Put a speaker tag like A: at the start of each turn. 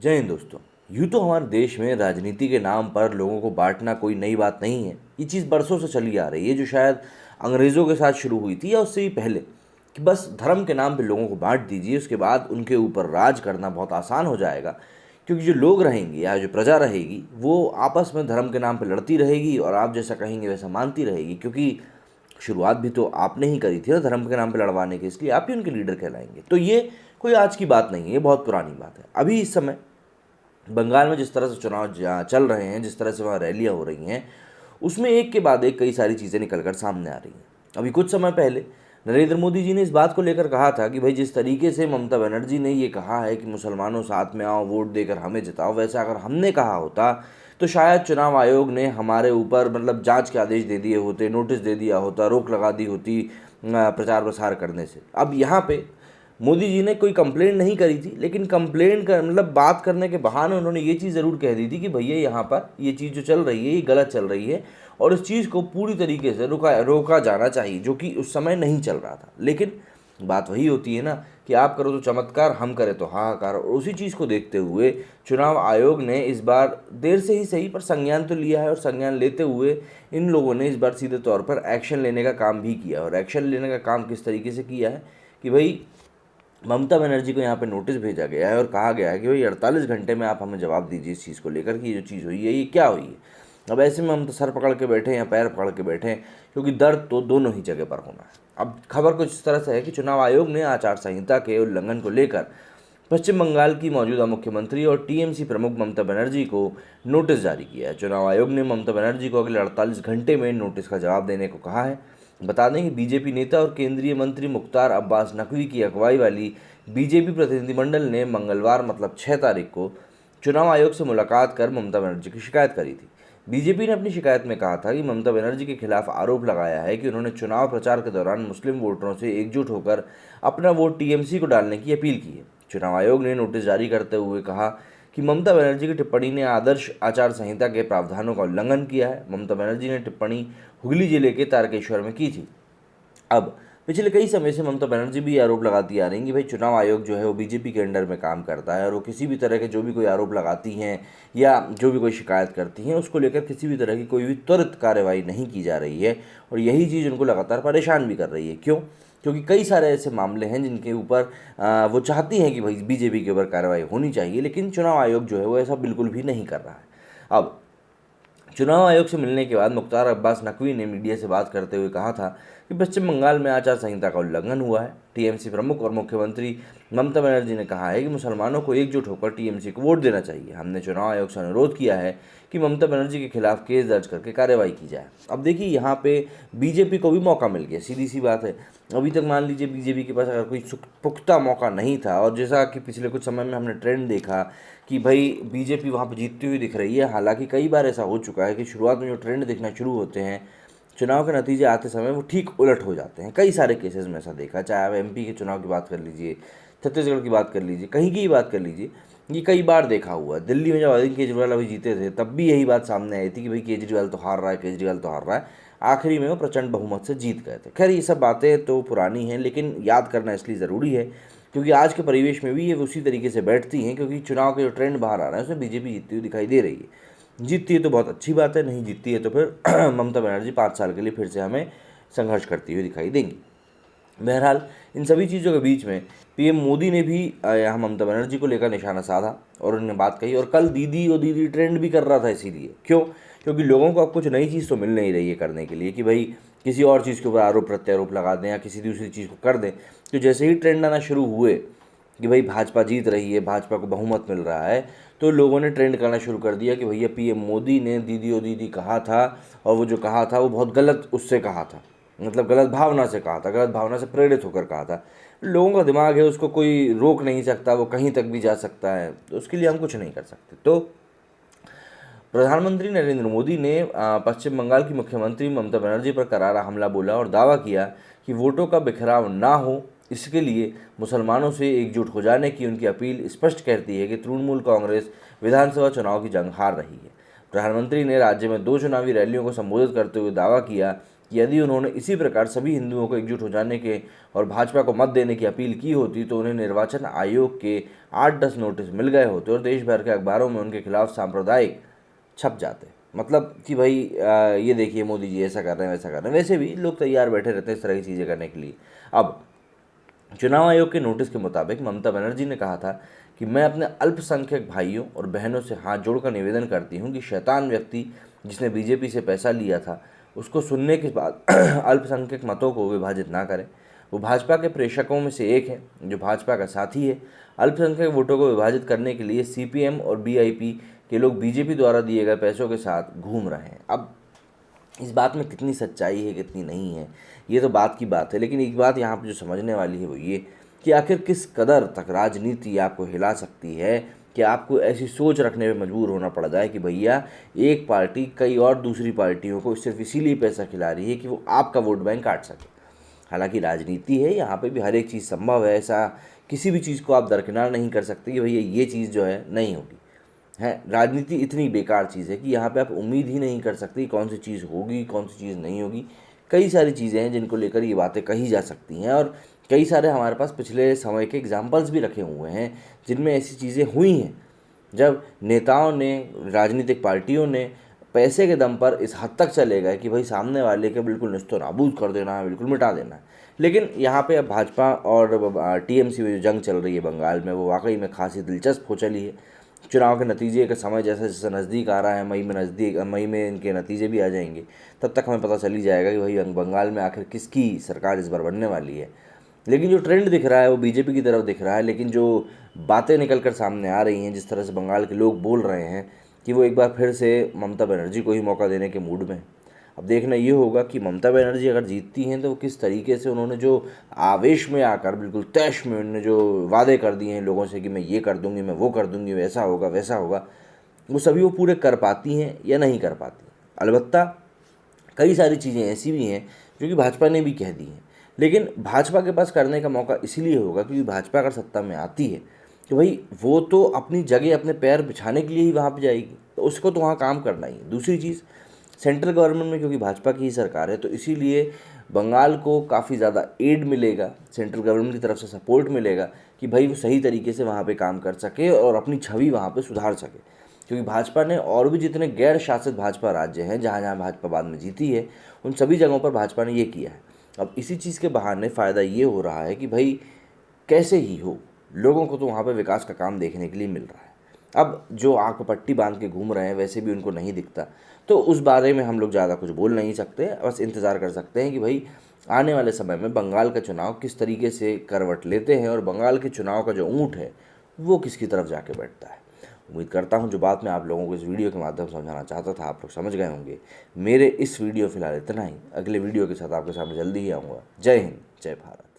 A: जय हिंद दोस्तों। यूँ तो हमारे देश में राजनीति के नाम पर लोगों को बांटना कोई नई बात नहीं है। ये चीज़ बरसों से चली आ रही है, जो शायद अंग्रेज़ों के साथ शुरू हुई थी या उससे भी पहले, कि बस धर्म के नाम पे लोगों को बांट दीजिए, उसके बाद उनके ऊपर राज करना बहुत आसान हो जाएगा। क्योंकि जो लोग रहेंगे या जो प्रजा रहेगी वो आपस में धर्म के नाम पर लड़ती रहेगी और आप जैसा कहेंगे वैसा मानती रहेगी। क्योंकि शुरुआत भी तो आपने ही करी थी ना धर्म के नाम पे लड़वाने की, इसलिए आप ही उनके लीडर कहलाएंगे। तो ये कोई आज की बात नहीं है, ये बहुत पुरानी बात है। अभी इस समय बंगाल में जिस तरह से चुनाव चल रहे हैं, जिस तरह से वहाँ रैलियाँ हो रही हैं, उसमें एक के बाद एक कई सारी चीज़ें निकल कर सामने आ रही हैं। अभी कुछ समय पहले नरेंद्र मोदी जी ने इस बात को लेकर कहा था कि भाई जिस तरीके से ममता बनर्जी ने ये कहा है कि मुसलमानों साथ में आओ, वोट देकर हमें जिताओ, वैसा अगर हमने कहा होता तो शायद चुनाव आयोग ने हमारे ऊपर जांच के आदेश दे दिए होते, नोटिस दे दिया होता, रोक लगा दी होती प्रचार प्रसार करने से। अब यहाँ पे मोदी जी ने कोई कंप्लेंट नहीं करी थी, लेकिन कंप्लेंट कर बात करने के बहाने उन्होंने ये चीज़ ज़रूर कह दी थी कि भैया यहाँ पर ये चीज़ जो चल रही है ये गलत चल रही है और इस चीज़ को पूरी तरीके से रोका जाना चाहिए, जो कि उस समय नहीं चल रहा था। लेकिन बात वही होती है ना कि आप करो तो चमत्कार, हम करें तो हाहाकार। और उसी चीज़ को देखते हुए चुनाव आयोग ने इस बार देर से ही सही पर संज्ञान तो लिया है, और संज्ञान लेते हुए इन लोगों ने इस बार सीधे तौर पर एक्शन लेने का काम भी किया। और एक्शन लेने का काम किस तरीके से किया है कि भाई ममता बनर्जी को यहाँ पे नोटिस भेजा गया है और कहा गया है कि भाई 48 घंटे में आप हमें जवाब दीजिए इस चीज़ को लेकर कि ये जो चीज़ हुई है ये क्या हुई है। अब ऐसे में हम तो सर पकड़ के बैठे हैं या पैर पकड़ के बैठे हैं, क्योंकि दर्द तो दोनों ही जगह पर होना है। अब खबर कुछ इस तरह से है कि चुनाव आयोग ने आचार संहिता के उल्लंघन को लेकर पश्चिम बंगाल की मौजूदा मुख्यमंत्री और टीएमसी प्रमुख ममता बनर्जी को नोटिस जारी किया है। चुनाव आयोग ने ममता बनर्जी को अगले 48 घंटे में नोटिस का जवाब देने को कहा है। बता दें कि बीजेपी नेता और केंद्रीय मंत्री मुख्तार अब्बास नकवी की अगुवाई वाली बीजेपी प्रतिनिधिमंडल ने मंगलवार 6 तारीख को चुनाव आयोग से मुलाकात कर ममता बनर्जी की शिकायत करी थी। बीजेपी ने अपनी शिकायत में कहा था कि ममता बनर्जी के खिलाफ आरोप लगाया है कि उन्होंने चुनाव प्रचार के दौरान मुस्लिम वोटरों से एकजुट होकर अपना वोट टीएमसी को डालने की अपील की है। चुनाव आयोग ने नोटिस जारी करते हुए कहा कि ममता बनर्जी की टिप्पणी ने आदर्श आचार संहिता के प्रावधानों का उल्लंघन किया है। ममता बनर्जी ने टिप्पणी हुगली जिले के तारकेश्वर में की थी। अब पिछले कई समय से ममता बनर्जी भी आरोप लगाती आ रही हैं कि भाई चुनाव आयोग जो है वो बीजेपी के अंडर में काम करता है और वो किसी भी तरह के जो भी कोई आरोप लगाती हैं या जो भी कोई शिकायत करती हैं उसको लेकर किसी भी तरह की कोई भी त्वरित कार्रवाई नहीं की जा रही है। और यही चीज़ उनको लगातार परेशान भी कर रही है। क्यों? क्योंकि कई सारे ऐसे मामले हैं जिनके ऊपर वो चाहती हैं कि भाई बीजेपी के ऊपर कार्रवाई होनी चाहिए, लेकिन चुनाव आयोग जो है वो ऐसा बिल्कुल भी नहीं कर रहा है। अब चुनाव आयोग से मिलने के बाद मुख्तार अब्बास नकवी ने मीडिया से बात करते हुए कहा था कि पश्चिम बंगाल में आचार संहिता का उल्लंघन हुआ है। टीएमसी प्रमुख और मुख्यमंत्री ममता बनर्जी ने कहा है कि मुसलमानों को एकजुट होकर टीएमसी को वोट देना चाहिए। हमने चुनाव आयोग से अनुरोध किया है कि ममता बनर्जी के खिलाफ केस दर्ज करके कार्रवाई की जाए। अब देखिए यहाँ पे बीजेपी को भी मौका मिल गया, सीधी सी बात है। अभी तक मान लीजिए बीजेपी के पास अगर कोई पुख्ता मौका नहीं था, और जैसा कि पिछले कुछ समय में हमने ट्रेंड देखा कि भाई बीजेपी वहाँ पर जीतती हुई दिख रही है। हालांकि कई बार ऐसा हो चुका है कि शुरुआत में जो ट्रेंड दिखना शुरू होते हैं, चुनाव के नतीजे आते समय वो ठीक उलट हो जाते हैं। कई सारे केसेस में ऐसा देखा, चाहे आप एमपी के चुनाव की बात कर लीजिए, छत्तीसगढ़ की बात कर लीजिए, कहीं की ही बात कर लीजिए, ये कई बार देखा हुआ है। दिल्ली में जब अरविंद केजरीवाल अभी जीते थे तब भी यही बात सामने आई थी कि भाई केजरीवाल तो हार रहा है, केजरीवाल तो हार रहा है। आखिरी में वो प्रचंड बहुमत से जीत गए थे। खैर ये सब बातें तो पुरानी हैं, लेकिन याद करना इसलिए ज़रूरी है क्योंकि आज के परिवेश में भी ये उसी तरीके से बैठती हैं। क्योंकि चुनाव के जो ट्रेंड बाहर आ रहा है उसमें बीजेपी जीतती हुई दिखाई दे रही है। जीतती है तो बहुत अच्छी बात है, नहीं जीतती है तो फिर ममता बनर्जी 5 साल के लिए फिर से हमें संघर्ष करती हुई दिखाई देंगी। बहरहाल इन सभी चीज़ों के बीच में पीएम मोदी ने भी यहाँ ममता बनर्जी को लेकर निशाना साधा और उन्होंने बात कही। और कल दीदी और दीदी ट्रेंड भी कर रहा था, इसीलिए क्यों? क्योंकि लोगों को अब कुछ नई चीज़ तो मिल नहीं रही है करने के लिए कि भाई किसी और चीज़ के ऊपर आरोप प्रत्यारोप लगा दें या किसी दूसरी चीज़ को कर दें। तो जैसे ही ट्रेंड आना शुरू हुए कि भाई भाजपा जीत रही है, भाजपा को बहुमत मिल रहा है, तो लोगों ने ट्रेंड करना शुरू कर दिया कि भैया पीएम मोदी ने दीदी और दीदी कहा था और वो जो कहा था वो बहुत गलत उससे कहा था, गलत भावना से कहा था, गलत भावना से प्रेरित होकर कहा था। लोगों का दिमाग है, उसको कोई रोक नहीं सकता, वो कहीं तक भी जा सकता है, तो उसके लिए हम कुछ नहीं कर सकते। तो प्रधानमंत्री नरेंद्र मोदी ने पश्चिम बंगाल की मुख्यमंत्री ममता बनर्जी पर करारा हमला बोला और दावा किया कि वोटों का बिखराव ना हो, इसके लिए मुसलमानों से एकजुट हो जाने की उनकी अपील स्पष्ट कहती है कि तृणमूल कांग्रेस विधानसभा चुनाव की जंग हार रही है। प्रधानमंत्री ने राज्य में 2 चुनावी रैलियों को संबोधित करते हुए दावा किया कि यदि उन्होंने इसी प्रकार सभी हिंदुओं को एकजुट हो जाने के और भाजपा को मत देने की अपील की होती तो उन्हें निर्वाचन आयोग के 8-10 नोटिस मिल गए होते और देश भर के अखबारों में उनके खिलाफ सांप्रदायिक छप जाते। मतलब कि भाई ये देखिए मोदी जी ऐसा कर रहे हैं वैसा कर रहे हैं। वैसे भी लोग तैयार बैठे रहते हैं इस तरह की चीज़ें करने के लिए। अब चुनाव आयोग के नोटिस के मुताबिक ममता बनर्जी ने कहा था कि मैं अपने अल्पसंख्यक भाइयों और बहनों से हाथ जोड़कर निवेदन करती हूं कि शैतान व्यक्ति जिसने बीजेपी से पैसा लिया था उसको सुनने के बाद अल्पसंख्यक मतों को विभाजित ना करें। वो भाजपा के प्रेषकों में से एक है जो भाजपा का साथी है। अल्पसंख्यक वोटों को विभाजित करने के लिए सीपीएम और बीआईपी के लोग बीजेपी द्वारा दिए गए पैसों के साथ घूम रहे हैं। अब इस बात में कितनी सच्चाई है कितनी नहीं है ये तो बात की बात है, लेकिन एक बात यहाँ पर जो समझने वाली है वो ये कि आखिर किस कदर तक राजनीति आपको हिला सकती है कि आपको ऐसी सोच रखने में मजबूर होना पड़ जाए कि भैया एक पार्टी कई और दूसरी पार्टियों को सिर्फ इसीलिए पैसा खिला रही है कि वो आपका वोट बैंक काट सके। हालांकि राजनीति है, यहाँ पे भी हर एक चीज़ संभव है, ऐसा किसी भी चीज़ को आप दरकिनार नहीं कर सकते कि भैया ये चीज़ जो है नहीं होगी। है राजनीति इतनी बेकार चीज़ है कि यहाँ पे आप उम्मीद ही नहीं कर सकते कौन सी चीज़ होगी कौन सी चीज़ नहीं होगी। कई सारी चीज़ें हैं जिनको लेकर ये बातें कही जा सकती हैं और कई सारे हमारे पास पिछले समय के एग्जाम्पल्स भी रखे हुए हैं जिनमें ऐसी चीज़ें हुई हैं जब नेताओं ने राजनीतिक पार्टियों ने पैसे के दम पर इस हद तक चले गए कि भाई सामने वाले के बिल्कुल निस्तो नाबूद कर देना है, बिल्कुल मिटा देना है। लेकिन यहाँ पे अब भाजपा और टीएमसी में जो जंग चल रही है बंगाल में वो वाकई में खासी दिलचस्प हो चली है। चुनाव के नतीजे का समय जैसे जैसे नज़दीक आ रहा है, मई में इनके नतीजे भी आ जाएंगे, तब तक हमें पता चल ही जाएगा कि भाई बंगाल में आखिर किसकी सरकार इस बार बनने वाली है। लेकिन जो ट्रेंड दिख रहा है वो बीजेपी की तरफ दिख रहा है, लेकिन जो बातें निकल कर सामने आ रही हैं, जिस तरह से बंगाल के लोग बोल रहे हैं कि वो एक बार फिर से ममता बनर्जी को ही मौका देने के मूड में। अब देखना ये होगा कि ममता बनर्जी अगर जीतती हैं तो वो किस तरीके से उन्होंने जो आवेश में आकर बिल्कुल तैश में उन्होंने जो वादे कर दिए हैं लोगों से कि मैं ये कर दूंगी, मैं वो कर दूंगी, वैसा होगा वैसा होगा, वो सभी वो पूरे कर पाती हैं या नहीं कर पाती। अलबत्ता कई सारी चीज़ें ऐसी भी हैं जो कि भाजपा ने भी कह दी हैं, लेकिन भाजपा के पास करने का मौका इसलिए होगा क्योंकि भाजपा अगर सत्ता में आती है तो भाई वो तो अपनी जगह अपने पैर बिछाने के लिए ही वहाँ पे जाएगी, तो उसको तो वहाँ काम करना ही है। दूसरी चीज़ सेंट्रल गवर्नमेंट में क्योंकि भाजपा की ही सरकार है तो इसीलिए बंगाल को काफ़ी ज़्यादा एड मिलेगा, सेंट्रल गवर्नमेंट की तरफ से सपोर्ट मिलेगा कि भाई वो सही तरीके से वहाँ पे काम कर सके और अपनी छवि वहाँ पे सुधार सके। क्योंकि भाजपा ने और भी जितने गैर शासित भाजपा राज्य हैं जहाँ जहाँ भाजपा बाद में जीती है उन सभी जगहों पर भाजपा ने ये किया है। अब इसी चीज़ के बहाने फ़ायदा ये हो रहा है कि भाई कैसे ही हो लोगों को तो वहाँ पे विकास का काम देखने के लिए मिल रहा है। अब जो आँख पर पट्टी बांध के घूम रहे हैं वैसे भी उनको नहीं दिखता, तो उस बारे में हम लोग ज़्यादा कुछ बोल नहीं सकते, बस इंतज़ार कर सकते हैं कि भाई आने वाले समय में बंगाल का चुनाव किस तरीके से करवट लेते हैं और बंगाल के चुनाव का जो ऊँट है वो किसकी तरफ जाके बैठता है। उम्मीद करता हूँ जो बात मैं आप लोगों को इस वीडियो के माध्यम से समझाना चाहता था आप लोग समझ गए होंगे। मेरे इस वीडियो फिलहाल इतना ही, अगले वीडियो के साथ आपके सामने जल्दी ही आऊँगा। जय हिंद, जय भारत।